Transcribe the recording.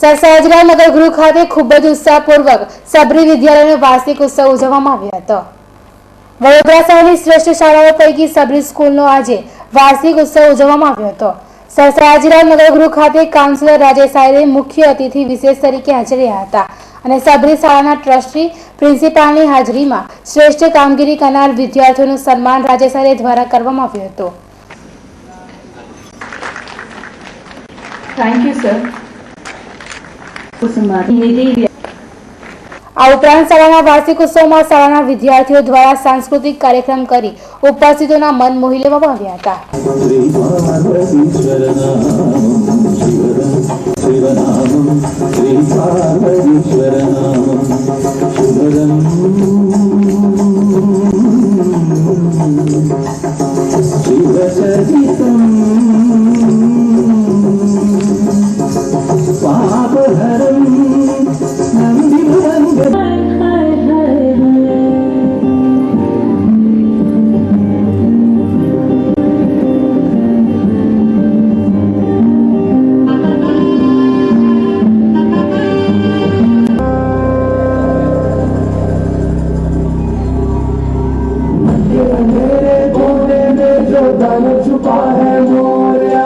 સરસાજરા નગર ગૃહ ખાતે ખૂબ જ ઉત્સાહપૂર્વક સબરી વિદ્યાલયનો વાર્ષિક ઉત્સવ ઉજવવામાં આવ્યો હતો। વડોદરા શહેરની શ્રેષ્ઠ શાળાઓ પૈકી સબરી સ્કૂલનો આજે વાર્ષિક ઉત્સવ ઉજવવામાં આવ્યો હતો। સરસાજરા નગર ગૃહ ખાતે કાઉન્સિલર રાજેશ આયરે મુખ્ય અતિથિ વિશેષ તરીકે હાજર રહ્યા હતા અને સબરી શાળાના ટ્રસ્ટી પ્રિન્સિપાલની હાજરીમાં શ્રેષ્ઠ કામગીરી કરનાર વિદ્યાર્થીઓનું સન્માન રાજેશ આયરે દ્વારા કરવામાં આવ્યું હતું। Thank you, sir. આ ઉપરાંત શાળાના વાર્ષિક ઉત્સવમાં શાળાના વિદ્યાર્થીઓ દ્વારા સાંસ્કૃતિક કાર્યક્રમ કરી ઉપસ્થિતોના મન મોહી લેવામાં આવ્યા હતા। छुपा है मोरिया